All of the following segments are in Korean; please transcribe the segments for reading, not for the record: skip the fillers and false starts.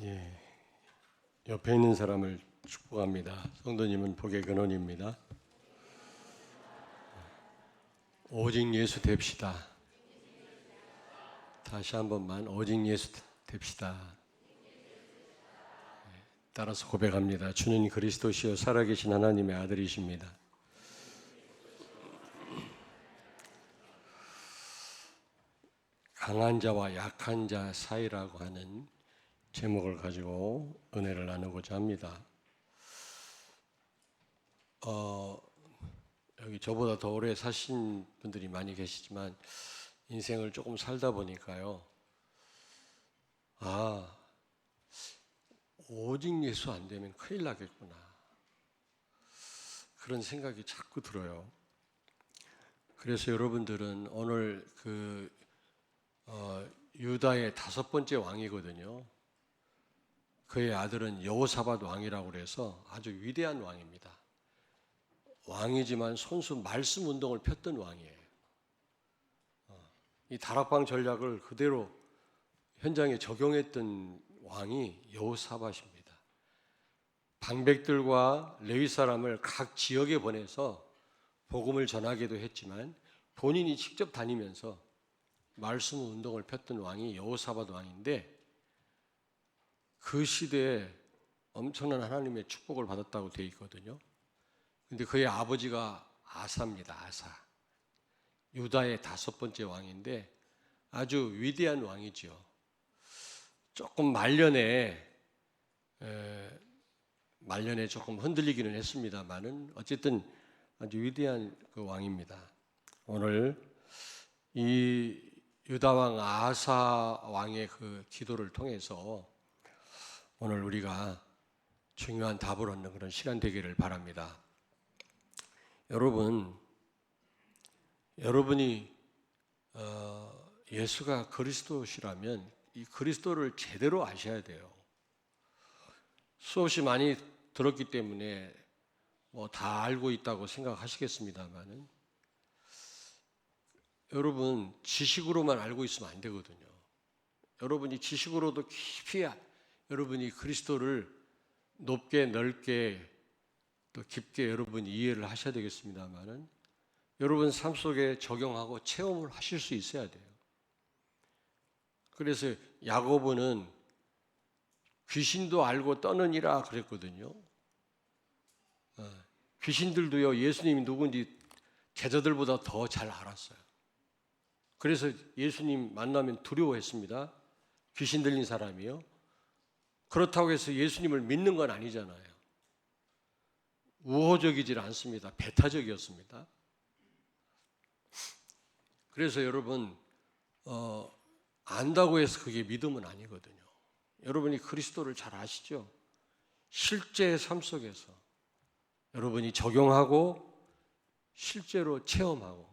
예, 옆에 있는 사람을 축복합니다. 성도님은 복의 근원입니다. 오직 예수 됩시다. 다시 한 번만 오직 예수 됩시다. 따라서 고백합니다. 주는 그리스도시요 살아계신 하나님의 아들이십니다. 강한 자와 약한 자 사이라고 하는 제목을 가지고 은혜를 나누고자 합니다. 여기 저보다 더 오래 사신 분들이 많이 계시지만 인생을 조금 살다 보니까요. 오직 예수 안 되면 큰일 나겠구나. 그런 생각이 자꾸 들어요. 그래서 여러분들은 오늘 유다의 5번째 왕이거든요. 그의 아들은 여호사밧 왕이라고 그래서 아주 위대한 왕입니다. 왕이지만 손수 말씀 운동을 폈던 왕이에요. 이 다락방 전략을 그대로 현장에 적용했던 왕이 여호사밧입니다. 방백들과 레위 사람을 각 지역에 보내서 복음을 전하기도 했지만 본인이 직접 다니면서 말씀 운동을 폈던 왕이 여호사밧 왕인데 그 시대에 엄청난 하나님의 축복을 받았다고 되어 있거든요. 근데 그의 아버지가 아사입니다. 아사. 유다의 5번째 왕인데 아주 위대한 왕이죠. 조금 말년에 조금 흔들리기는 했습니다만은 어쨌든 아주 위대한 그 왕입니다. 오늘 이 유다 왕 아사 왕의 그 기도를 통해서 오늘 우리가 중요한 답을 얻는 그런 시간 되기를 바랍니다. 여러분이 예수가 그리스도시라면 이 그리스도를 제대로 아셔야 돼요. 수없이 많이 들었기 때문에 뭐 다 알고 있다고 생각하시겠습니다만은 여러분 지식으로만 알고 있으면 안 되거든요. 여러분이 지식으로도 깊이 여러분이 그리스도를 높게 넓게 또 깊게 여러분이 이해를 하셔야 되겠습니다만은 여러분 삶 속에 적용하고 체험을 하실 수 있어야 돼요. 그래서 야고보는 귀신도 알고 떠느니라 그랬거든요. 귀신들도요 예수님이 누군지 제자들보다 더 잘 알았어요. 그래서 예수님 만나면 두려워했습니다. 귀신 들린 사람이요. 그렇다고 해서 예수님을 믿는 건 아니잖아요. 우호적이질 않습니다. 배타적이었습니다. 그래서 여러분 안다고 해서 그게 믿음은 아니거든요. 여러분이 그리스도를 잘 아시죠? 실제 삶 속에서 여러분이 적용하고 실제로 체험하고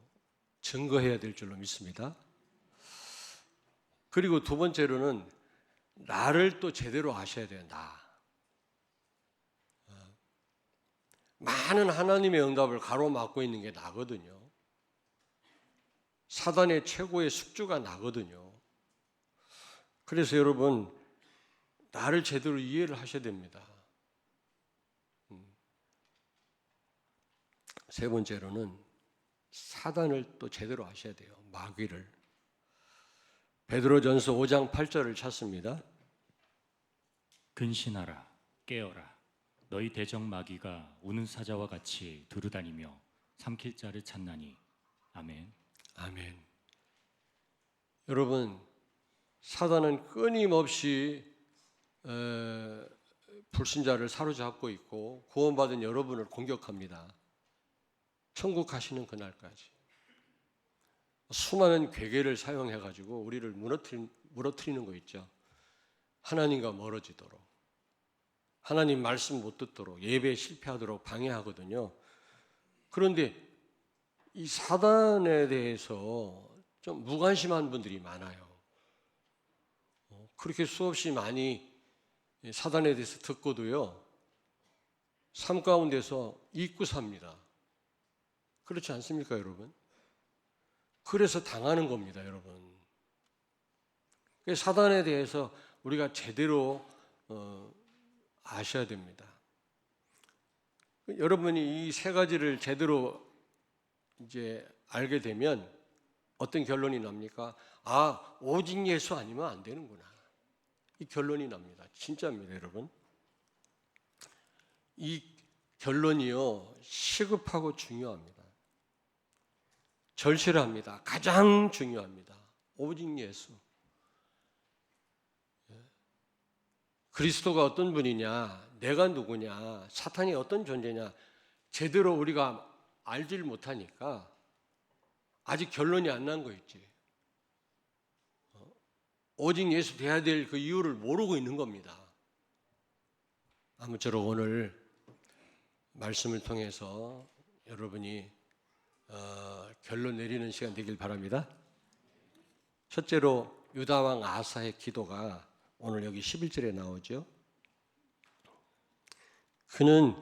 증거해야 될 줄로 믿습니다. 그리고 두 번째로는 나를 또 제대로 아셔야 돼요. 많은 하나님의 응답을 가로막고 있는 게 나거든요. 사단의 최고의 숙주가 나거든요. 그래서 여러분 나를 제대로 이해를 하셔야 됩니다. 세 번째로는 사단을 또 제대로 아셔야 돼요. 마귀를. 베드로전서 5장 8절을 찾습니다. 근신하라 깨어라 너희 대적 마귀가 우는 사자와 같이 두루다니며 삼킬 자를 찾나니. 아멘. 아멘. 여러분 사단은 끊임없이 불신자를 사로잡고 있고 구원받은 여러분을 공격합니다. 천국 가시는 그날까지 수많은 괴계를 사용해가지고 우리를 무너뜨리는 거 있죠. 하나님과 멀어지도록, 하나님 말씀 못 듣도록, 예배에 실패하도록 방해하거든요. 그런데 이 사단에 대해서 좀 무관심한 분들이 많아요. 그렇게 수없이 많이 사단에 대해서 듣고도요, 삶 가운데서 잊고 삽니다. 그렇지 않습니까, 여러분? 그래서 당하는 겁니다, 여러분. 사단에 대해서 우리가 제대로 아셔야 됩니다. 여러분이 이 세 가지를 제대로 이제 알게 되면 어떤 결론이 납니까? 아, 오직 예수 아니면 안 되는구나. 이 결론이 납니다. 진짜입니다, 여러분. 이 결론이요, 시급하고 중요합니다. 절실합니다. 가장 중요합니다. 오직 예수. 그리스도가 어떤 분이냐, 내가 누구냐, 사탄이 어떤 존재냐, 제대로 우리가 알질 못하니까 아직 결론이 안 난 거 있지. 오직 예수 돼야 될 그 이유를 모르고 있는 겁니다. 아무쪼록 오늘 말씀을 통해서 여러분이 결론 내리는 시간 되길 바랍니다. 첫째로 유다왕 아사의 기도가 오늘 여기 11절에 나오죠. 그는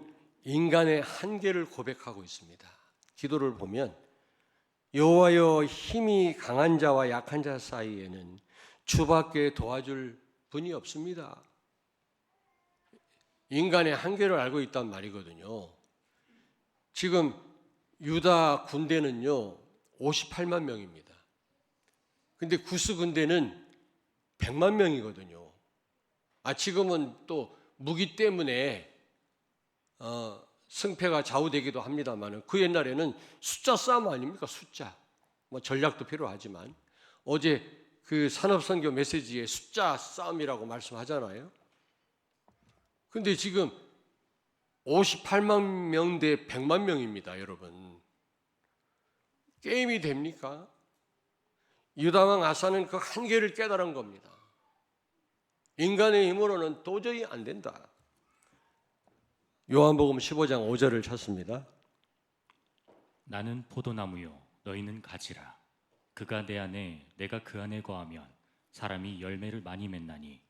인간의 한계를 고백하고 있습니다. 기도를 보면 여호와여, 힘이 강한 자와 약한 자 사이에는 주밖에 도와줄 분이 없습니다. 인간의 한계를 알고 있단 말이거든요. 지금 유다 군대는요 58만 명입니다. 근데 구스 군대는 100만 명이거든요. 지금은 또 무기 때문에 승패가 좌우되기도 합니다만 그 옛날에는 숫자 싸움 아닙니까? 숫자. 뭐 전략도 필요하지만 어제 그 산업선교 메시지에 숫자 싸움이라고 말씀하잖아요. 근데 지금 58만 명 대 100만 명입니다, 여러분. 게임이 됩니까? 유다왕 아사는 그 한계를 깨달은 겁니다. 인간의 힘으로는 도저히 안 된다. 요한복음 15장 5절을 찾습니다. 나는 포도나무요 너희는 가지라. 그가 내 안에 내가 그 안에 거하면 사람이 열매를 많이 맺나니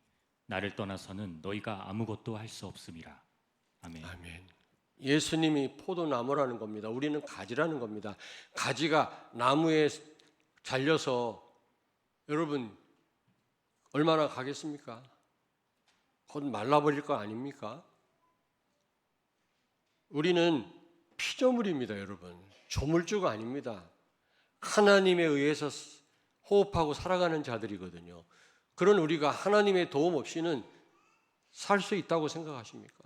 나를 떠나서는 너희가 아무것도 할 수 없음이라. 아멘. 아멘. 예수님이 포도나무라는 겁니다. 우리는 가지라는 겁니다. 가지가 나무에 잘려서 여러분 얼마나 가겠습니까? 곧 말라버릴 거 아닙니까? 우리는 피조물입니다, 여러분. 조물주가 아닙니다. 하나님에 의해서 호흡하고 살아가는 자들이거든요. 그런 우리가 하나님의 도움 없이는 살 수 있다고 생각하십니까?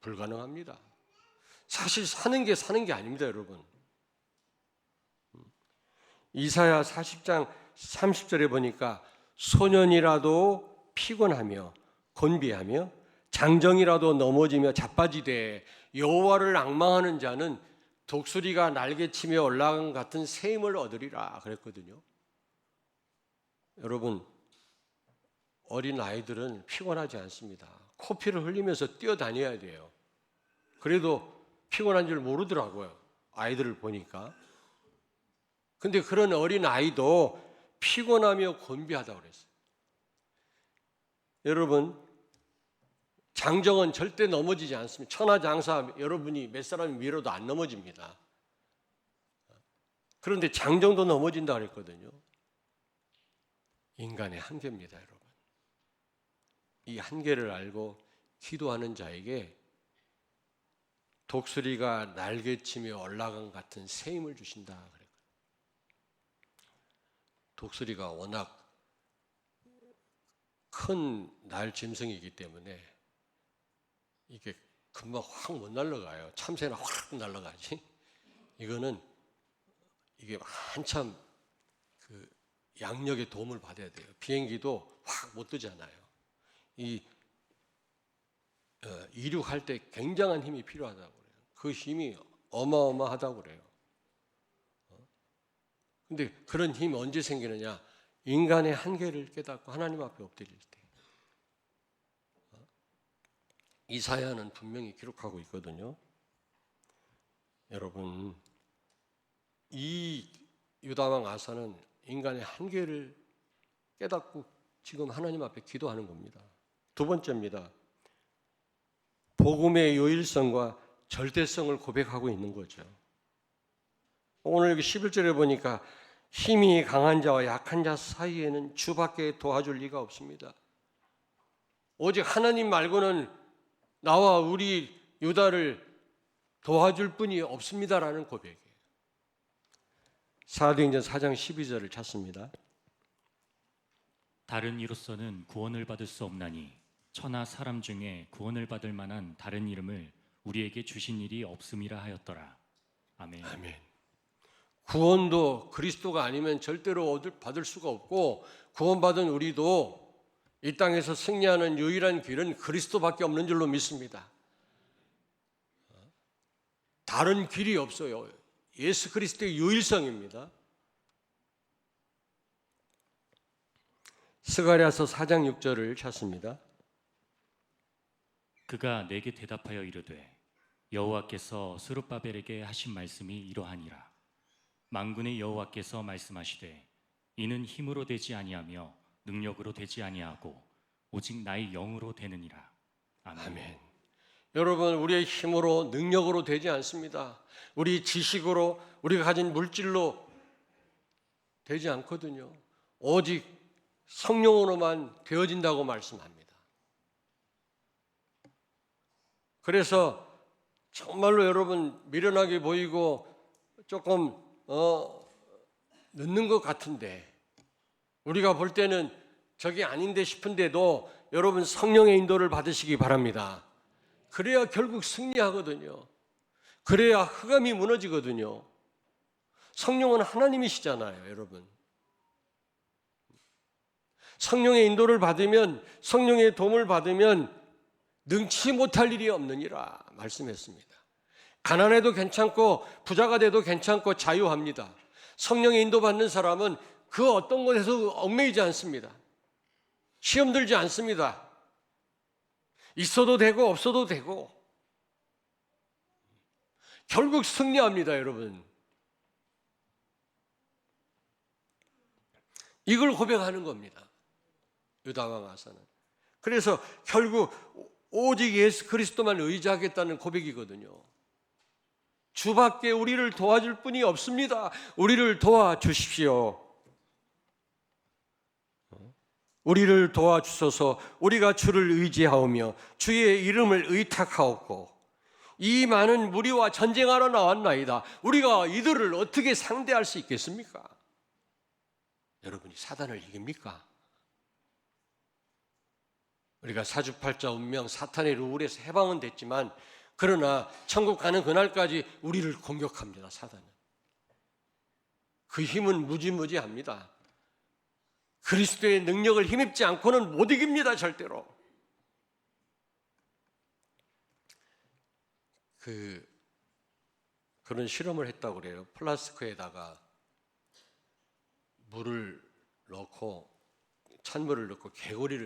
불가능합니다. 사실 사는 게 아닙니다, 여러분. 이사야 40장 30절에 보니까 소년이라도 피곤하며 곤비하며 장정이라도 넘어지며 자빠지되 여호와를 앙망하는 자는 독수리가 날개치며 올라간 같은 새 힘을 얻으리라 그랬거든요. 여러분, 어린 아이들은 피곤하지 않습니다. 코피를 흘리면서 뛰어다녀야 돼요. 그래도 피곤한 줄 모르더라고요, 아이들을 보니까. 근데 그런 어린 아이도 피곤하며 곤비하다고 그랬어요. 여러분, 장정은 절대 넘어지지 않습니다. 천하장사 여러분이 몇 사람이 밀어도 안 넘어집니다. 그런데 장정도 넘어진다 그랬거든요. 인간의 한계입니다, 여러분. 이 한계를 알고 기도하는 자에게 독수리가 날개치며 올라간 같은 새 힘을 주신다 그랬거든요. 독수리가 워낙 큰 날짐승이기 때문에 이게 금방 확 못 날아가요. 참새나 확 날아가지. 이거는 이게 한참 그 양력의 도움을 받아야 돼요. 비행기도 확 못 뜨잖아요. 이륙할 때 굉장한 힘이 필요하다고 그래요. 그 힘이 어마어마하다고 그래요. 근데 그런 힘이 언제 생기느냐? 인간의 한계를 깨닫고 하나님 앞에 엎드릴 때. 이사야는 분명히 기록하고 있거든요. 여러분, 이 유다왕 아사는 인간의 한계를 깨닫고 지금 하나님 앞에 기도하는 겁니다. 두 번째입니다. 복음의 유일성과 절대성을 고백하고 있는 거죠. 오늘 여기 11절에 보니까 힘이 강한 자와 약한 자 사이에는 주밖에 도와줄 리가 없습니다. 오직 하나님 말고는 나와 우리 유다를 도와줄 분이 없습니다라는 고백이에요. 사도행전 4장 12절을 찾습니다. 다른 이로서는 구원을 받을 수 없나니 천하 사람 중에 구원을 받을 만한 다른 이름을 우리에게 주신 일이 없음이라 하였더라. 아멘. 아멘. 구원도 그리스도가 아니면 절대로 받을 수가 없고, 구원받은 우리도 이 땅에서 승리하는 유일한 길은 그리스도밖에 없는 줄로 믿습니다. 다른 길이 없어요. 예수 그리스도의 유일성입니다. 스가랴서 4장 6절을 찾습니다. 그가 내게 대답하여 이르되 여호와께서 스룹바벨에게 하신 말씀이 이러하니라. 만군의 여호와께서 말씀하시되 이는 힘으로 되지 아니하며 능력으로 되지 아니하고 오직 나의 영으로 되느니라. 아멘. 아멘. 여러분, 우리의 힘으로 능력으로 되지 않습니다. 우리 지식으로, 우리가 가진 물질로 되지 않거든요. 오직 성령으로만 되어진다고 말씀합니다. 그래서 정말로 여러분, 미련하게 보이고 조금 늦는 것 같은데, 우리가 볼 때는 저게 아닌데 싶은데도 여러분, 성령의 인도를 받으시기 바랍니다. 그래야 결국 승리하거든요. 그래야 흑암이 무너지거든요. 성령은 하나님이시잖아요, 여러분. 성령의 인도를 받으면, 성령의 도움을 받으면 능치 못할 일이 없느니라 말씀했습니다. 가난해도 괜찮고 부자가 돼도 괜찮고 자유합니다. 성령의 인도받는 사람은 그 어떤 것에서 얽매이지 않습니다. 시험 들지 않습니다. 있어도 되고 없어도 되고 결국 승리합니다, 여러분. 이걸 고백하는 겁니다, 유다왕 아사는. 그래서 결국 오직 예수 그리스도만 의지하겠다는 고백이거든요. 주밖에 우리를 도와줄 분이 없습니다. 우리를 도와주십시오. 우리를 도와주소서. 우리가 주를 의지하오며 주의 이름을 의탁하옵고 이 많은 무리와 전쟁하러 나왔나이다. 우리가 이들을 어떻게 상대할 수 있겠습니까? 여러분이 사단을 이깁니까? 우리가 사주팔자 운명 사탄의 룰에서 해방은 됐지만, 그러나 천국 가는 그날까지 우리를 공격합니다, 사단은. 그 힘은 무지무지합니다. 그리스도의 능력을 힘입지 않고는 못 이깁니다, 절대로. 그런 실험을 했다고 그래요. 플라스크에다가 물을 넣고, 찬물을 넣고,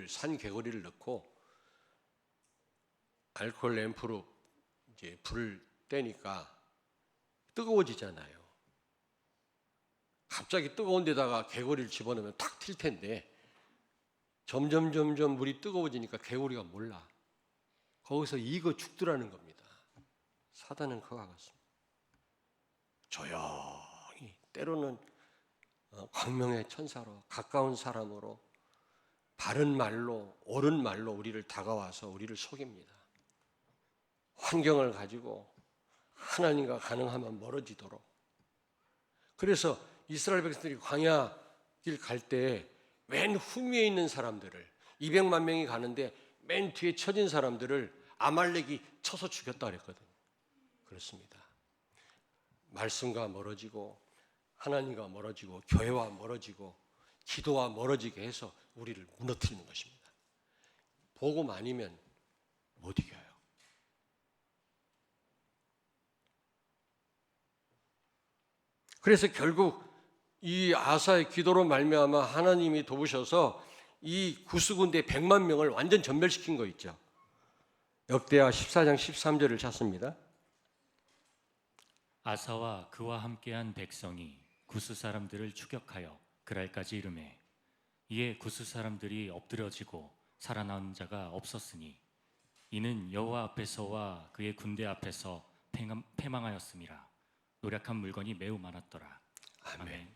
산 개구리를 넣고, 알코올 램프로 이제 불을 떼니까 뜨거워지잖아요. 갑자기 뜨거운 데다가 개구리를 집어넣으면 탁 튈 텐데, 점점 물이 뜨거워지니까 개구리가 몰라. 거기서 익어 죽더라는 겁니다. 사단은 그와 같습니다. 조용히, 때로는 광명의 천사로, 가까운 사람으로, 바른 말로, 옳은 말로 우리를 다가와서 우리를 속입니다. 환경을 가지고 하나님과 가능하면 멀어지도록. 그래서 이스라엘 백성들이 광야 길 갈 때 맨 후미에 있는 사람들을, 200만 명이 가는데 맨 뒤에 처진 사람들을 아말렉이 쳐서 죽였다 그랬거든요. 그렇습니다. 말씀과 멀어지고 하나님과 멀어지고 교회와 멀어지고 기도와 멀어지게 해서 우리를 무너뜨리는 것입니다. 복음 아니면 못 이겨요. 그래서 결국 이 아사의 기도로 말미암아 하나님이 도우셔서 이 구수군대 100만 명을 완전 전멸시킨 거 있죠. 역대하 14장 13절을 찾습니다. 아사와 그와 함께한 백성이 구스 사람들을 추격하여 그랄까지 이르매 이에 구스 사람들이 엎드려지고 살아나온 자가 없었으니 이는 여호와 앞에서와 그의 군대 앞에서 패망하였음이라. 노력한 물건이 매우 많았더라. 아멘.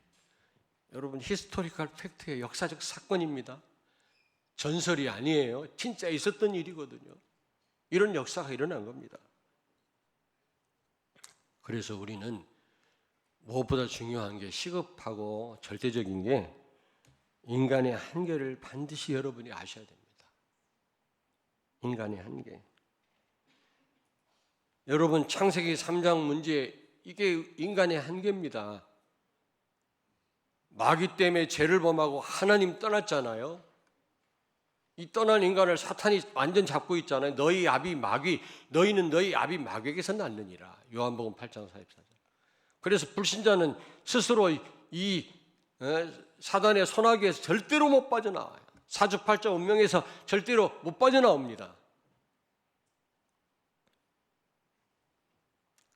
여러분, 히스토리컬 팩트의 역사적 사건입니다. 전설이 아니에요. 진짜 있었던 일이거든요. 이런 역사가 일어난 겁니다. 그래서 우리는 무엇보다 중요한 게 시급하고 절대적인 게 인간의 한계를 반드시 여러분이 아셔야 됩니다. 인간의 한계. 여러분 창세기 3장 문제 이게 인간의 한계입니다. 마귀 때문에 죄를 범하고 하나님 떠났잖아요. 이 떠난 인간을 사탄이 완전 잡고 있잖아요. 너희 아비 마귀, 너희는 너희 아비 마귀에게서 났느니라. 요한복음 8장 44절. 그래서 불신자는 스스로 이 사단의 손아귀에서 절대로 못 빠져나와요. 사주팔자 운명에서 절대로 못 빠져나옵니다.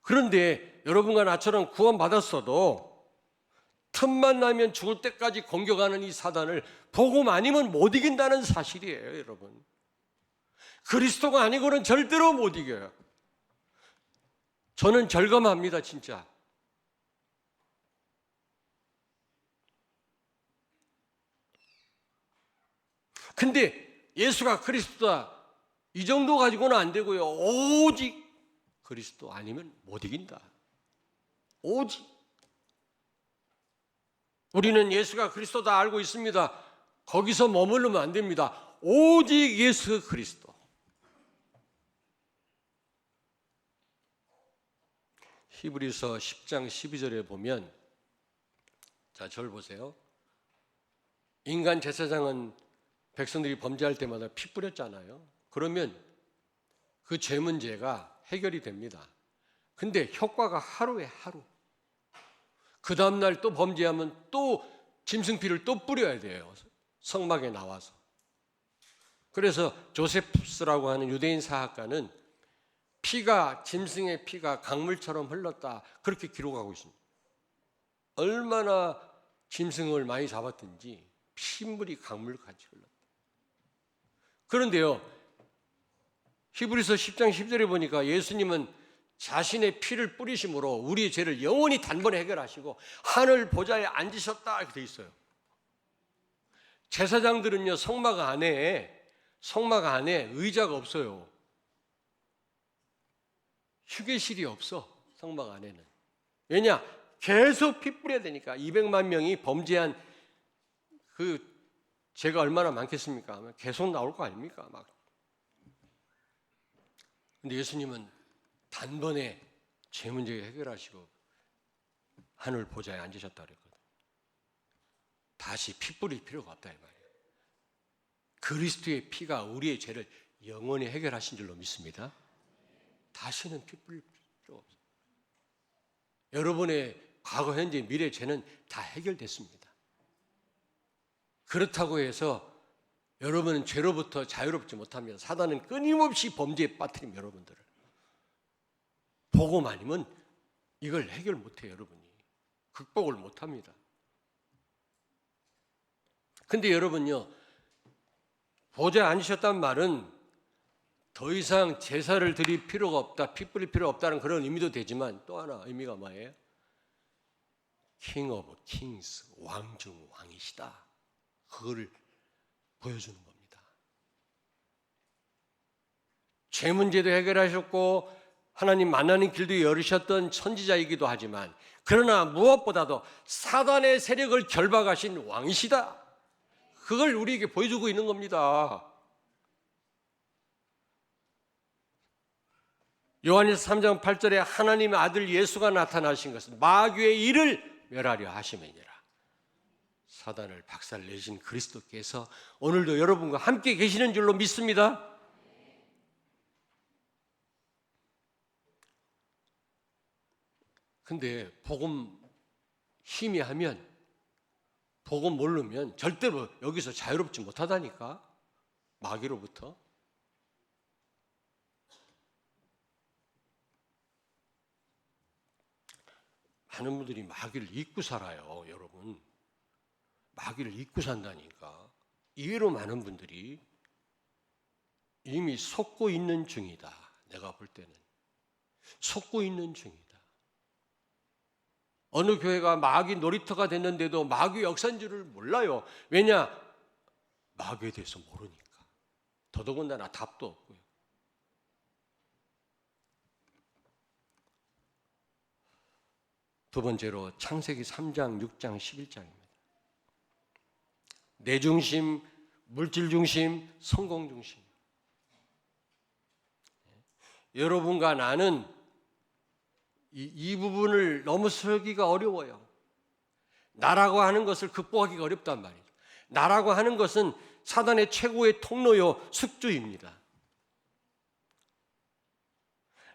그런데 여러분과 나처럼 구원받았어도 틈만 나면 죽을 때까지 공격하는 이 사단을 복음 아니면 못 이긴다는 사실이에요, 여러분. 그리스도가 아니고는 절대로 못 이겨요. 저는 절감합니다, 진짜. 근데 예수가 그리스도다 이 정도 가지고는 안 되고요. 오직 그리스도 아니면 못 이긴다. 오직. 우리는 예수가 그리스도다 알고 있습니다. 거기서 머무르면 안 됩니다. 오직 예수 그리스도. 히브리서 10장 12절에 보면, 자, 저를 보세요. 인간 제사장은 백성들이 범죄할 때마다 피 뿌렸잖아요. 그러면 그 죄 문제가 해결이 됩니다. 근데 효과가 하루에 하루. 그 다음날 또 범죄하면 또 짐승피를 또 뿌려야 돼요. 성막에 나와서. 그래서 조세푸스라고 하는 유대인 사학가는 짐승의 피가 강물처럼 흘렀다. 그렇게 기록하고 있습니다. 얼마나 짐승을 많이 잡았든지 피물이 강물같이 흘렀다. 그런데요, 히브리서 10장 10절에 보니까 예수님은 자신의 피를 뿌리심으로 우리의 죄를 영원히 단번에 해결하시고 하늘 보좌에 앉으셨다 이렇게 돼 있어요. 제사장들은요, 성막 안에 의자가 없어요. 휴게실이 없어, 성막 안에는. 왜냐? 계속 피 뿌려야 되니까. 200만 명이 범죄한 그 죄가 얼마나 많겠습니까? 계속 나올 거 아닙니까? 막. 근데 예수님은 단번에 죄 문제 해결하시고 하늘 보좌에 앉으셨다 그랬거든. 다시 피 뿌릴 필요가 없다 이 말이에요. 그리스도의 피가 우리의 죄를 영원히 해결하신 줄로 믿습니다. 다시는 피 뿌릴 필요가 없어요. 여러분의 과거, 현재, 미래 죄는 다 해결됐습니다. 그렇다고 해서 여러분은 죄로부터 자유롭지 못합니다. 사단은 끊임없이 범죄에 빠뜨립니다. 여러분들을. 복음 아니면 이걸 해결 못해요. 여러분이. 극복을 못합니다. 근데 여러분요, 보좌에 앉으셨단 말은 더 이상 제사를 드릴 필요가 없다, 피 뿌릴 필요 없다는 그런 의미도 되지만 또 하나 의미가 뭐예요? King of Kings, 왕 중 왕이시다. 그거를 보여주는 겁니다. 죄 문제도 해결하셨고 하나님 만나는 길도 열으셨던 선지자이기도 하지만, 그러나 무엇보다도 사단의 세력을 결박하신 왕이시다. 그걸 우리에게 보여주고 있는 겁니다. 요한일서 3장 8절에 하나님의 아들 예수가 나타나신 것은 마귀의 일을 멸하려 하심이니라. 사단을 박살내신 그리스도께서 오늘도 여러분과 함께 계시는 줄로 믿습니다. 근데 복음 희미하면, 복음 모르면 절대로 여기서 자유롭지 못하다니까. 마귀로부터. 많은 분들이 마귀를 잊고 살아요, 여러분. 마귀를 잊고 산다니까. 이외로 많은 분들이 이미 속고 있는 중이다. 내가 볼 때는 속고 있는 중이다. 어느 교회가 마귀 놀이터가 됐는데도 마귀 역사인 줄을 몰라요. 왜냐? 마귀에 대해서 모르니까. 더더군다나 답도 없고요. 두 번째로 창세기 3장, 6장, 11장입니다. 내 중심, 물질 중심, 성공 중심. 여러분과 나는 이 부분을 넘어서기가 어려워요. 나라고 하는 것을 극복하기가 어렵단 말이죠. 나라고 하는 것은 사단의 최고의 통로요, 숙주입니다.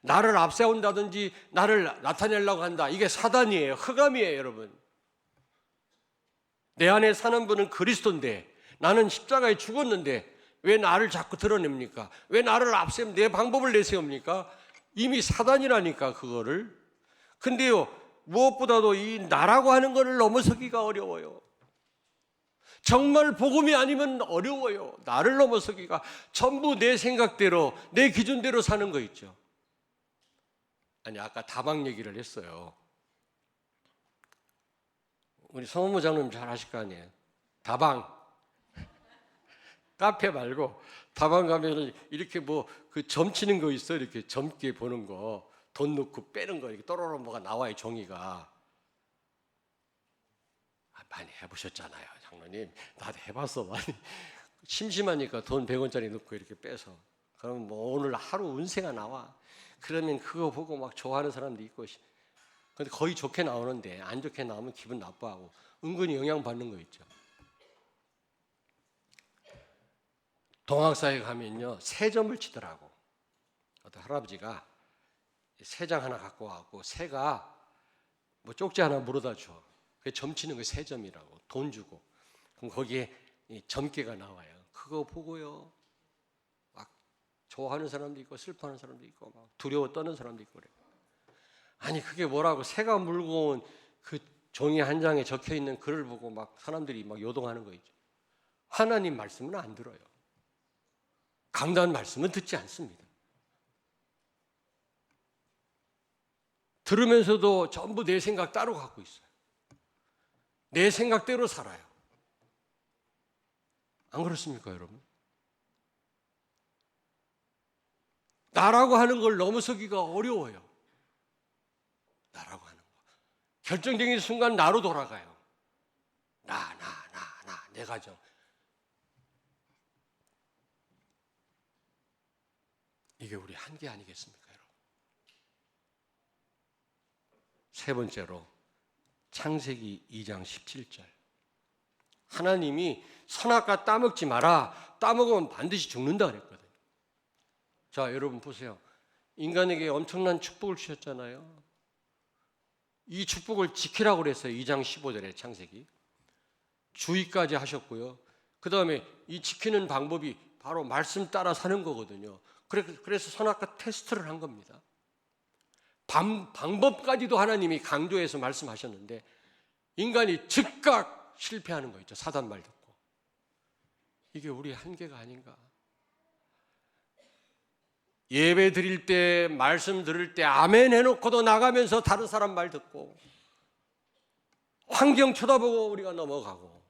나를 앞세운다든지 나를 나타내려고 한다. 이게 사단이에요. 흑암이에요, 여러분. 내 안에 사는 분은 그리스도인데 나는 십자가에 죽었는데 왜 나를 자꾸 드러냅니까? 왜 나를 앞세우면 내 방법을 내세웁니까? 이미 사단이라니까 그거를. 근데요, 무엇보다도 이 나라고 하는 것을 넘어서기가 어려워요. 정말 복음이 아니면 어려워요. 나를 넘어서기가. 전부 내 생각대로, 내 기준대로 사는 거 있죠. 아니, 아까 다방 얘기를 했어요. 우리 성모 장로님 잘 아실 거 아니에요. 다방. 카페 말고 다방 가면은 이렇게 뭐 그 점치는 거 있어. 이렇게 점게 보는 거. 돈 넣고 빼는 거. 이렇게 또로로 뭐가 나와요, 종이가. 많이 해보셨잖아요, 장로님. 나도 해봤어, 많이. 심심하니까 돈 100원짜리 넣고 이렇게 빼서. 그럼 뭐 오늘 하루 운세가 나와. 그러면 그거 보고 막 좋아하는 사람도 있고. 근데 거의 좋게 나오는데 안 좋게 나오면 기분 나빠하고 은근히 영향받는 거 있죠. 동학사에 가면요, 새점을 치더라고. 어떤 할아버지가 새장 하나 갖고 와갖고 새가 뭐 쪽지 하나 물어다 줘. 그게 점치는 거 새점이라고. 돈 주고. 그럼 거기에 이 점괘가 나와요. 그거 보고요, 막 좋아하는 사람도 있고 슬퍼하는 사람도 있고 막 두려워 떠는 사람도 있고 그래요. 아니 그게 뭐라고, 새가 물고 온 그 종이 한 장에 적혀 있는 글을 보고 막 사람들이 막 요동하는 거 있죠. 하나님 말씀은 안 들어요. 강단 말씀은 듣지 않습니다. 들으면서도 전부 내 생각 따로 갖고 있어요. 내 생각대로 살아요. 안 그렇습니까, 여러분? 나라고 하는 걸 넘어서기가 어려워요. 나라고 하는 거. 결정적인 순간 나로 돌아가요. 나, 내 가정. 이게 우리 한계 아니겠습니까, 여러분? 세 번째로 창세기 2장 17절. 하나님이 선악과 따먹지 마라. 따먹으면 반드시 죽는다 그랬거든요. 자, 여러분 보세요. 인간에게 엄청난 축복을 주셨잖아요. 이 축복을 지키라고 그랬어요. 2장 15절에 창세기. 주의까지 하셨고요. 그 다음에 이 지키는 방법이 바로 말씀 따라 사는 거거든요. 그래서 선악과 테스트를 한 겁니다. 방법까지도 하나님이 강조해서 말씀하셨는데 인간이 즉각 실패하는 거 있죠. 사단 말 듣고. 이게 우리의 한계가 아닌가. 예배 드릴 때, 말씀 들을 때 아멘 해놓고도 나가면서 다른 사람 말 듣고 환경 쳐다보고 우리가 넘어가고.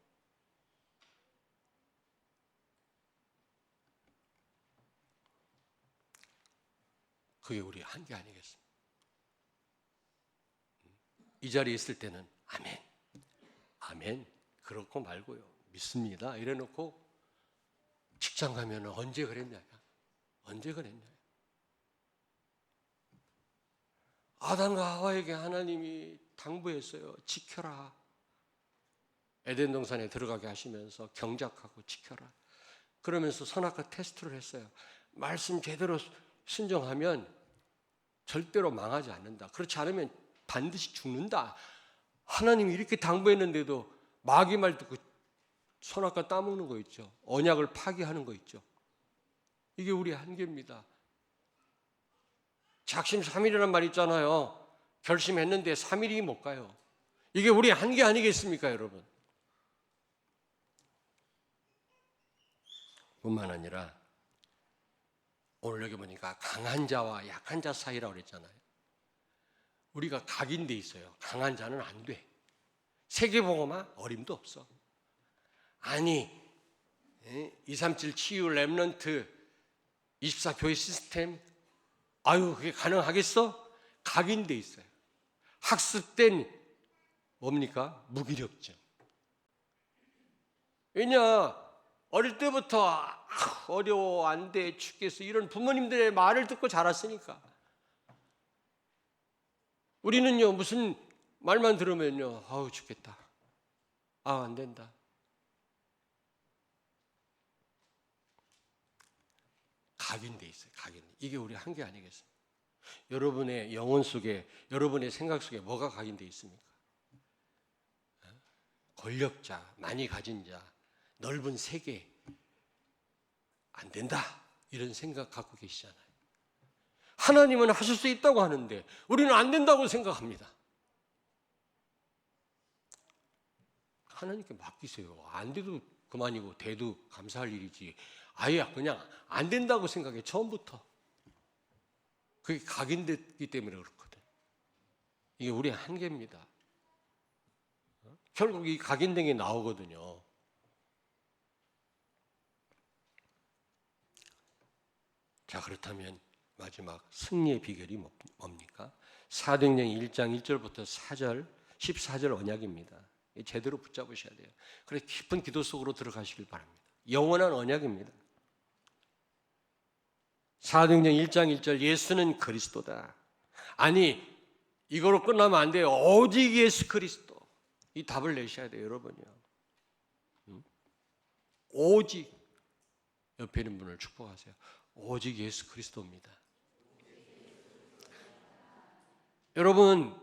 그게 우리의 한계 아니겠습니까? 이 자리에 있을 때는 아멘, 아멘, 그렇고 말고요, 믿습니다 이래놓고 직장 가면 언제 그랬냐, 언제 그랬냐. 아담과 하와에게 하나님이 당부했어요. 지켜라. 에덴 동산에 들어가게 하시면서 경작하고 지켜라. 그러면서 선악과 테스트를 했어요. 말씀 제대로 순종하면 절대로 망하지 않는다. 그렇지 않으면 반드시 죽는다. 하나님이 이렇게 당부했는데도 마귀 말 듣고 선악과 따먹는 거 있죠. 언약을 파기하는 거 있죠. 이게 우리의 한계입니다. 작심 3일이라는 말 있잖아요. 결심했는데 3일이 못 가요. 이게 우리의 한계 아니겠습니까, 여러분? 뿐만 아니라 오늘 여기 보니까 강한 자와 약한 자 사이라고 그랬잖아요. 우리가 각인돼 있어요. 강한 자는 안 돼. 세계복음화 어림도 없어. 아니, 237 치유 렘넌트 24 교회 시스템, 아유 그게 가능하겠어? 각인돼 있어요. 학습된 뭡니까? 무기력증. 왜냐? 어릴 때부터 어려워, 안 돼, 죽겠어 이런 부모님들의 말을 듣고 자랐으니까. 우리는요 무슨 말만 들으면요 아우 죽겠다, 아 안 된다. 각인돼 있어요. 각인. 이게 우리 한계 아니겠습니까? 여러분의 영혼 속에, 여러분의 생각 속에 뭐가 각인돼 있습니까? 권력자, 많이 가진 자, 넓은 세계, 안 된다 이런 생각 갖고 계시잖아요. 하나님은 하실 수 있다고 하는데 우리는 안 된다고 생각합니다. 하나님께 맡기세요. 안 돼도 그만이고 돼도 감사할 일이지, 아예 그냥 안 된다고 생각해. 처음부터. 그게 각인됐기 때문에 그렇거든. 이게 우리의 한계입니다. 결국 이 각인된 게 나오거든요. 자, 그렇다면 마지막 승리의 비결이 뭡니까? 사도행전 1장 1절부터 4절, 14절 언약입니다. 제대로 붙잡으셔야 돼요. 그래서 깊은 기도 속으로 들어가시길 바랍니다. 영원한 언약입니다. 사도행전 1장 1절, 예수는 그리스도다. 아니, 이거로 끝나면 안 돼요. 오직 예수 그리스도. 이 답을 내셔야 돼요, 여러분이요. 오직, 옆에 있는 분을 축복하세요. 오직 예수 그리스도입니다. 여러분,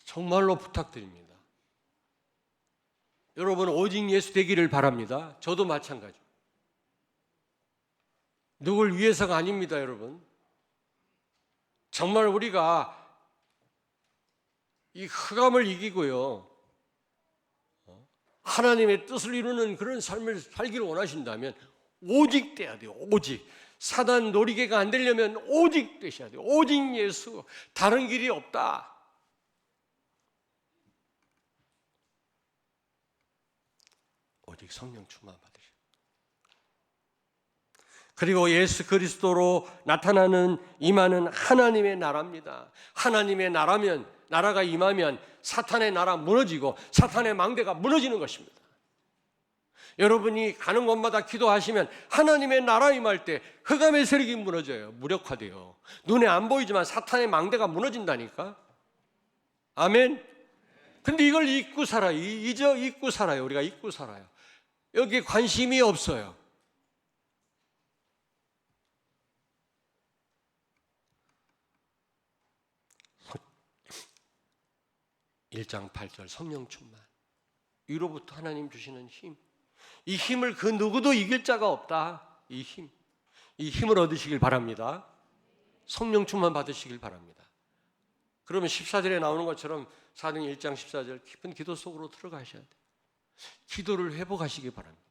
정말로 부탁드립니다. 여러분, 오직 예수 되기를 바랍니다. 저도 마찬가지. 누굴 위해서가 아닙니다, 여러분. 정말 우리가 이 흑암을 이기고요, 하나님의 뜻을 이루는 그런 삶을 살기를 원하신다면 오직 돼야 돼요. 오직. 사단 놀이개가 안 되려면 오직 되셔야 돼요. 오직 예수. 다른 길이 없다. 오직 성령 충만 받으셔야 돼요. 그리고 예수 그리스도로 나타나는 임하는 하나님의 나라입니다. 하나님의 나라면, 나라가 임하면 사탄의 나라 무너지고 사탄의 망대가 무너지는 것입니다. 여러분이 가는 곳마다 기도하시면 하나님의 나라 임할 때 흑암의 세력이 무너져요. 무력화돼요. 눈에 안 보이지만 사탄의 망대가 무너진다니까. 아멘. 근데 이걸 잊고 살아요. 잊고 살아요. 우리가 잊고 살아요. 여기에 관심이 없어요. (1장 8절) 성령 충만. 위로부터 하나님 주시는 힘. 이 힘을 그 누구도 이길 자가 없다. 이 힘을 얻으시길 바랍니다. 성령 충만 받으시길 바랍니다. 그러면 14절에 나오는 것처럼 사도행전 1장 14절 깊은 기도 속으로 들어가셔야 돼요. 기도를 회복하시기 바랍니다.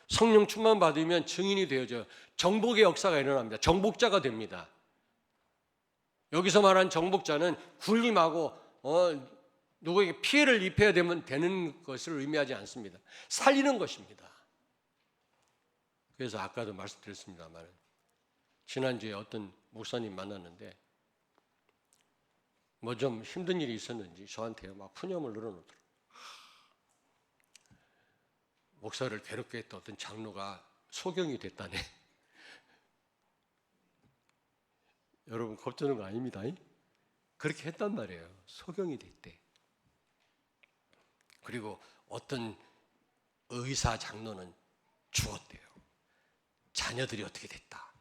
성령 충만 받으면 증인이 되어져 정복의 역사가 일어납니다. 정복자가 됩니다. 여기서 말한 정복자는 군림하고 누구에게 피해를 입혀야 되는 것을 의미하지 않습니다. 살리는 것입니다. 그래서 아까도 말씀드렸습니다만 지난주에 어떤 목사님 만났는데 뭐 좀 힘든 일이 있었는지 저한테 막 푸념을 늘어놓더라고요. 목사를 괴롭게 했던 어떤 장로가 소경이 됐다네. 여러분 겁주는 거 아닙니다. 그렇게 했단 말이에요. 소경이 됐대. 그리고 어떤 의사 장로는 죽었대요. 자녀들이 어떻게 됐다.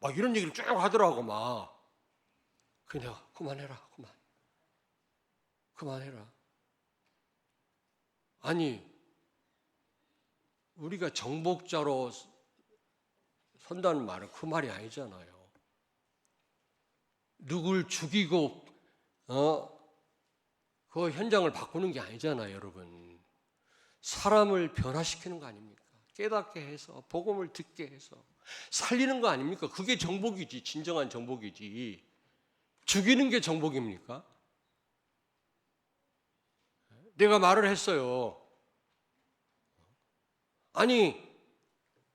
막 이런 얘기를 쭉 하더라고. 막 그냥 그만해라. 그만해라. 아니 우리가 정복자로 선다는 말은 그 말이 아니잖아요. 누굴 죽이고 그 현장을 바꾸는 게 아니잖아요, 여러분. 사람을 변화시키는 거 아닙니까? 깨닫게 해서 복음을 듣게 해서 살리는 거 아닙니까? 그게 정복이지. 진정한 정복이지. 죽이는 게 정복입니까? 내가 말을 했어요. 아니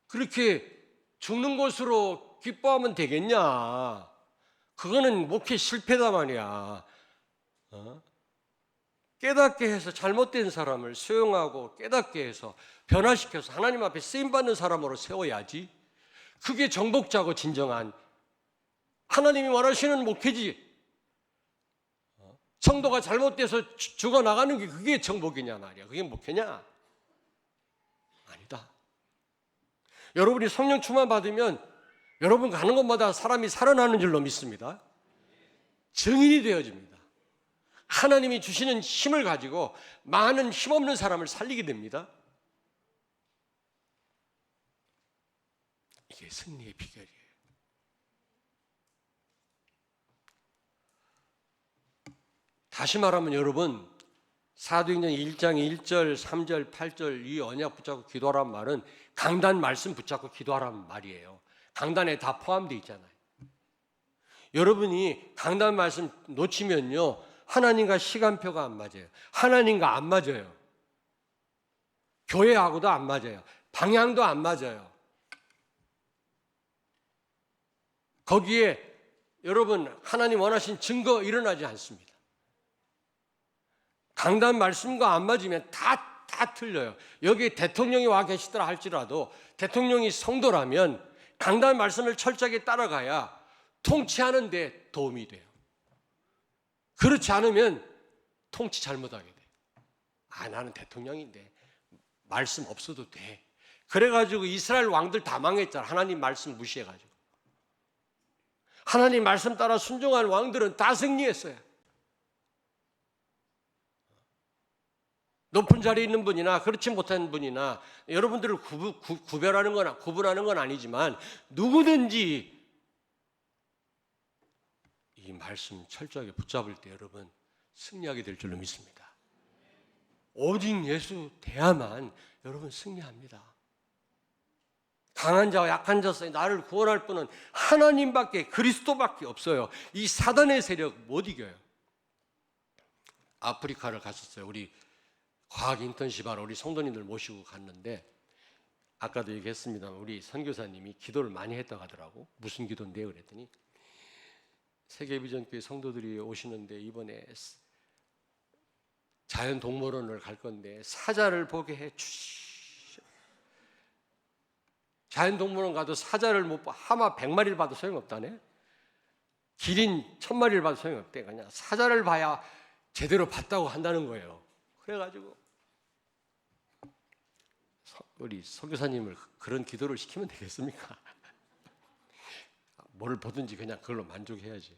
그렇게 죽는 것으로 기뻐하면 되겠냐? 그거는 목회 실패다 말이야. 깨닫게 해서 잘못된 사람을 수용하고 깨닫게 해서 변화시켜서 하나님 앞에 쓰임받는 사람으로 세워야지. 그게 정복자고 진정한 하나님이 원하시는 목회지. 성도가 잘못돼서 죽어나가는 게 그게 정복이냐 말이야. 그게 목회냐? 아니다. 여러분이 성령 충만 받으면 여러분 가는 곳마다 사람이 살아나는 줄로 믿습니다. 증인이 되어집니다. 하나님이 주시는 힘을 가지고 많은 힘없는 사람을 살리게 됩니다. 이게 승리의 비결이에요. 다시 말하면 여러분, 사도행전 1장 1절, 3절, 8절 이 언약 붙잡고 기도하라는 말은 강단 말씀 붙잡고 기도하라는 말이에요. 강단에 다 포함되어 있잖아요. 여러분이 강단 말씀 놓치면요, 하나님과 시간표가 안 맞아요. 하나님과 안 맞아요. 교회하고도 안 맞아요. 방향도 안 맞아요. 거기에 여러분 하나님 원하신 증거 일어나지 않습니다. 강단 말씀과 안 맞으면 다 틀려요. 여기 대통령이 와 계시더라 할지라도 대통령이 성도라면 강단 말씀을 철저하게 따라가야 통치하는 데 도움이 돼요. 그렇지 않으면 통치 잘못하게 돼요. 나는 대통령인데 말씀 없어도 돼. 그래가지고 이스라엘 왕들 다 망했잖아. 하나님 말씀 무시해가지고. 하나님 말씀 따라 순종한 왕들은 다 승리했어요. 높은 자리에 있는 분이나 그렇지 못한 분이나 여러분들을 구별하는 거나 구분하는 건 아니지만 누구든지 이 말씀 철저하게 붙잡을 때 여러분 승리하게 될 줄로 믿습니다. 오직 예수 대야만 여러분 승리합니다. 강한 자와 약한 자 사이 나를 구원할 분은 하나님밖에 그리스도밖에 없어요. 이 사단의 세력 못 이겨요. 아프리카를 갔었어요. 우리 과학 인턴십하러 우리 성도님들 모시고 갔는데 아까도 얘기했습니다. 우리 선교사님이 기도를 많이 했다고 하더라고. 무슨 기도인데 그랬더니 세계비전교회 성도들이 오시는데 이번에 자연동물원을 갈 건데 사자를 보게 해 주시오. 자연동물원 가도 사자를 못 봐. 하마 100마리를 봐도 소용없다네. 기린 1000마리를 봐도 소용없대. 그냥 사자를 봐야 제대로 봤다고 한다는 거예요. 그래가지고 우리 선교사님을 그런 기도를 시키면 되겠습니까? 뭘 보든지 그냥 그걸로 만족해야지.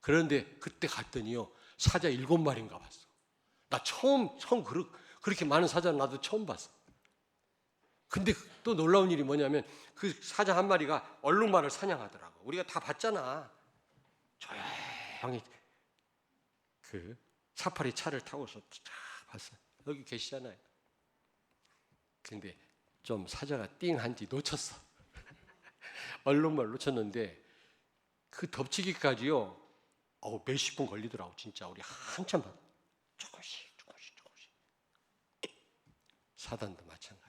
그런데 그때 갔더니요 사자 7마리인가 봤어. 나 처음 그렇게 많은 사자는 나도 처음 봤어. 근데 또 놀라운 일이 뭐냐면 그 사자 한 마리가 얼룩말을 사냥하더라고. 우리가 다 봤잖아. 조용히 그 사파리 차를 타고서 쫙 봤어. 여기 계시잖아요. 근데 좀 사자가 띵한지 놓쳤어. 얼룩말 놓쳤는데 그 덮치기까지요 몇십 분 걸리더라고. 진짜 우리 한참 봤어. 조금씩 사단도 마찬가지.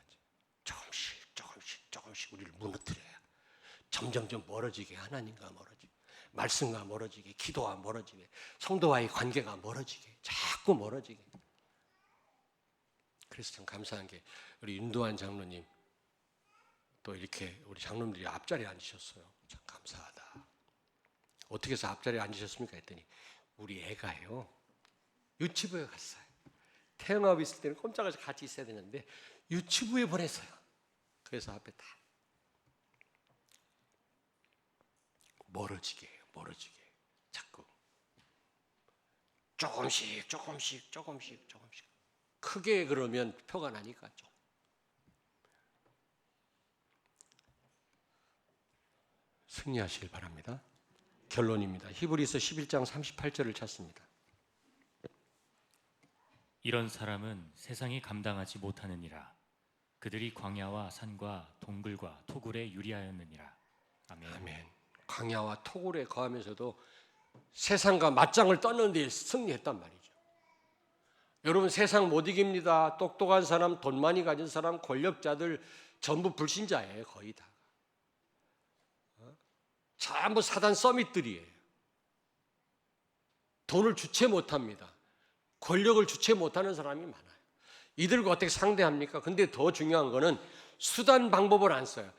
조금씩 우리를 무너뜨려요. 점점 멀어지게, 하나님과 멀어지게, 말씀과 멀어지게, 기도와 멀어지게, 성도와의 관계가 멀어지게, 자꾸 멀어지게. 그래서 참 감사한 게 우리 윤도환 장로님 또 이렇게 우리 장로님들이 앞자리에 앉으셨어요. 참 감사하다. 어떻게 해서 앞자리에 앉으셨습니까? 했더니 우리 애가요 유치부에 갔어요. 태영아업 있을 때는 꼼짝없이 같이 있어야 되는데 유치부에 보냈어요. 그래서 앞에 다 멀어지게 자꾸 조금씩 크게 그러면 표가 나니까 좀 승리하시길 바랍니다. 결론입니다. 히브리서 11장 38절을 찾습니다. 이런 사람은 세상이 감당하지 못하느니라. 그들이 광야와 산과 동굴과 토굴에 유리하였느니라. 아멘. 아멘. 광야와 토굴에 거하면서도 세상과 맞짱을 떴는데 승리했단 말이죠. 여러분 세상 못 이깁니다. 똑똑한 사람, 돈 많이 가진 사람, 권력자들 전부 불신자예요. 거의 다. 전부 사단 서밋들이에요. 돈을 주체 못합니다. 권력을 주체 못하는 사람이 많아요. 이들과 어떻게 상대합니까? 근데 더 중요한 거는 수단 방법을 안 써요.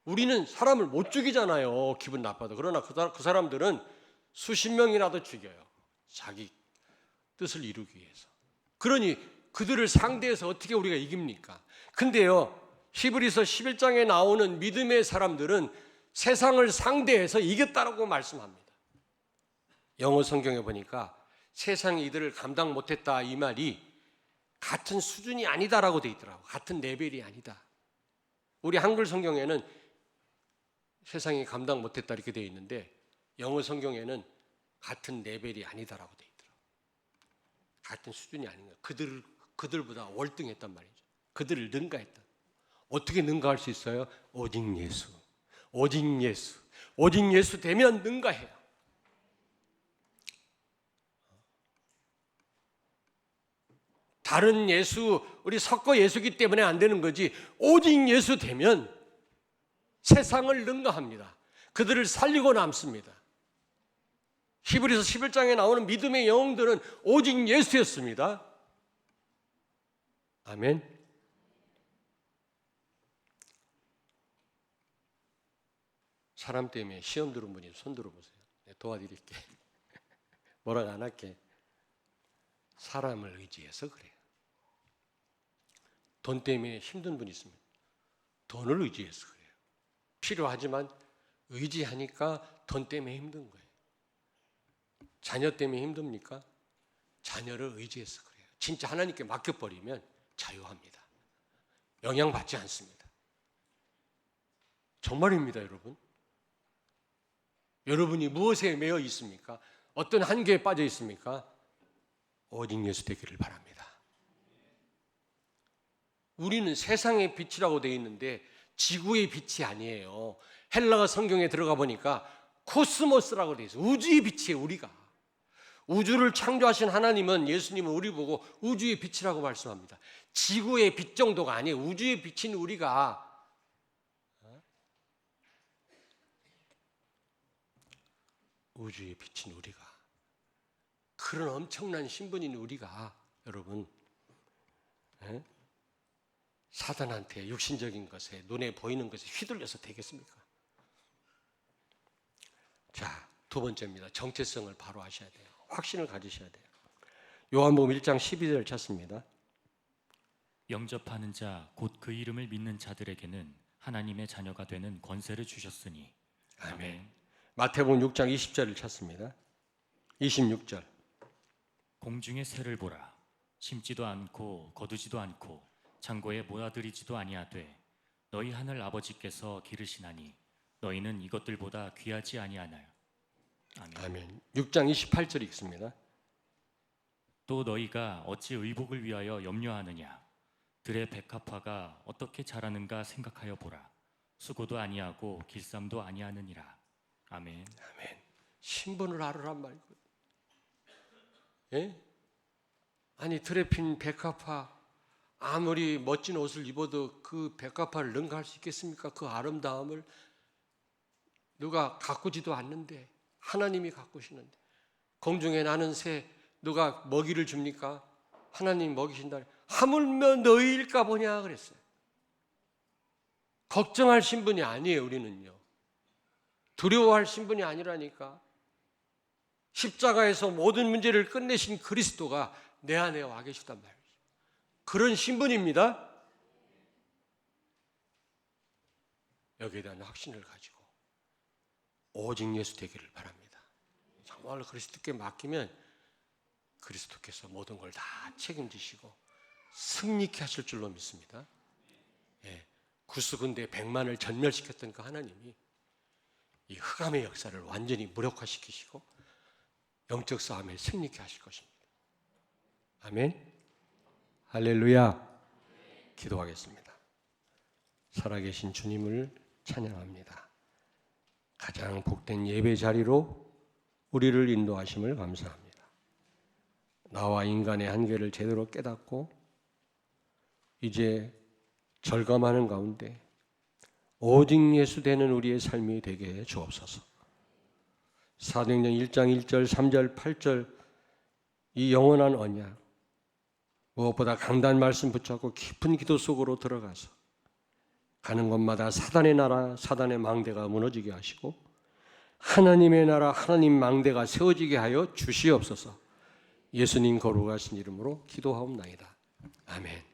우리는 사람을 못 죽이잖아요. 기분 나빠도. 그러나 그 사람들은 수십 명이라도 죽여요. 자기 뜻을 이루기 위해서. 그러니 그들을 상대해서 어떻게 우리가 이깁니까? 근데요, 히브리서 11장에 나오는 믿음의 사람들은 세상을 상대해서 이겼다라고 말씀합니다. 영어 성경에 보니까 세상이 이들을 감당 못했다 이 말이 같은 수준이 아니다라고 돼 있더라고요. 같은 레벨이 아니다. 우리 한글 성경에는 세상이 감당 못했다 이렇게 돼 있는데 영어 성경에는 같은 레벨이 아니다라고 돼 있더라고요. 같은 수준이 아닌 거예요. 그들보다 월등했단 말이죠. 그들을 능가했다. 어떻게 능가할 수 있어요? 오직 예수. 오직 예수. 오직 예수 되면 능가해요. 다른 예수, 우리 섞어 예수기 때문에 안 되는 거지. 오직 예수 되면 세상을 능가합니다. 그들을 살리고 남습니다. 히브리서 11장에 나오는 믿음의 영웅들은 오직 예수였습니다. 아멘. 사람 때문에 시험 들은 분이 손 들어보세요. 도와드릴게. 뭐라고 안 할게. 사람을 의지해서 그래요. 돈 때문에 힘든 분이 있으면 돈을 의지해서 그래요. 필요하지만 의지하니까 돈 때문에 힘든 거예요. 자녀 때문에 힘듭니까? 자녀를 의지해서 그래요. 진짜 하나님께 맡겨버리면 자유합니다. 영향받지 않습니다. 정말입니다, 여러분. 여러분이 무엇에 매여 있습니까? 어떤 한계에 빠져 있습니까? 오직 예수 되기를 바랍니다. 우리는 세상의 빛이라고 되어 있는데 지구의 빛이 아니에요. 헬라어 성경에 들어가 보니까 코스모스라고 되어 있어요. 우주의 빛이에요, 우리가. 우주를 창조하신 하나님은, 예수님은 우리 보고 우주의 빛이라고 말씀합니다. 지구의 빛 정도가 아니에요. 우주의 빛인 우리가 우주의 빛인 우리가 그런 엄청난 신분인 우리가 여러분 사단한테 육신적인 것에 눈에 보이는 것에 휘둘려서 되겠습니까? 자, 두 번째입니다. 정체성을 바로 아셔야 돼요. 확신을 가지셔야 돼요. 요한복음 1장 12절 찾습니다. 영접하는 자 곧 그 이름을 믿는 자들에게는 하나님의 자녀가 되는 권세를 주셨으니. 아멘. 마태복음 6장 20절을 찾습니다. 26절. 공중의 새를 보라. 심지도 않고 거두지도 않고 창고에 모아들이지도 아니하되 너희 하늘 아버지께서 기르시나니 너희는 이것들보다 귀하지 아니하나요? 아멘. 아멘. 6장 28절 읽습니다. 또 너희가 어찌 의복을 위하여 염려하느냐? 들의 백합화가 어떻게 자라는가 생각하여 보라. 수고도 아니하고 길쌈도 아니하느니라. 아멘. 아멘. 신분을 알으란 말이거든요. 예? 아니 들에 핀 백합화 아무리 멋진 옷을 입어도 그 백합화를 능가할 수 있겠습니까? 그 아름다움을 누가 가꾸지도 않는데 하나님이 가꾸시는데 공중에 나는 새 누가 먹이를 줍니까? 하나님이 먹이신다. 하물며 너희일까 보냐 그랬어요. 걱정할 신분이 아니에요. 우리는요. 두려워할 신분이 아니라니까. 십자가에서 모든 문제를 끝내신 그리스도가 내 안에 와 계시단 말이죠. 그런 신분입니다. 여기에 대한 확신을 가지고 오직 예수 되기를 바랍니다. 정말 그리스도께 맡기면 그리스도께서 모든 걸 다 책임지시고 승리케 하실 줄로 믿습니다. 예, 구수군대 100만을 전멸시켰던 그 하나님이 이 흑암의 역사를 완전히 무력화시키시고 영적 싸움에 승리케 하실 것입니다. 아멘. 할렐루야. 기도하겠습니다. 살아계신 주님을 찬양합니다. 가장 복된 예배 자리로 우리를 인도하심을 감사합니다. 나와 인간의 한계를 제대로 깨닫고 이제 절감하는 가운데 오직 예수 되는 우리의 삶이 되게 해 주옵소서. 사도행전 1장 1절, 3절, 8절 이 영원한 언약, 무엇보다 강단 말씀 붙잡고 깊은 기도 속으로 들어가서 가는 곳마다 사단의 나라, 사단의 망대가 무너지게 하시고 하나님의 나라, 하나님 망대가 세워지게 하여 주시옵소서. 예수님 거룩하신 이름으로 기도하옵나이다. 아멘.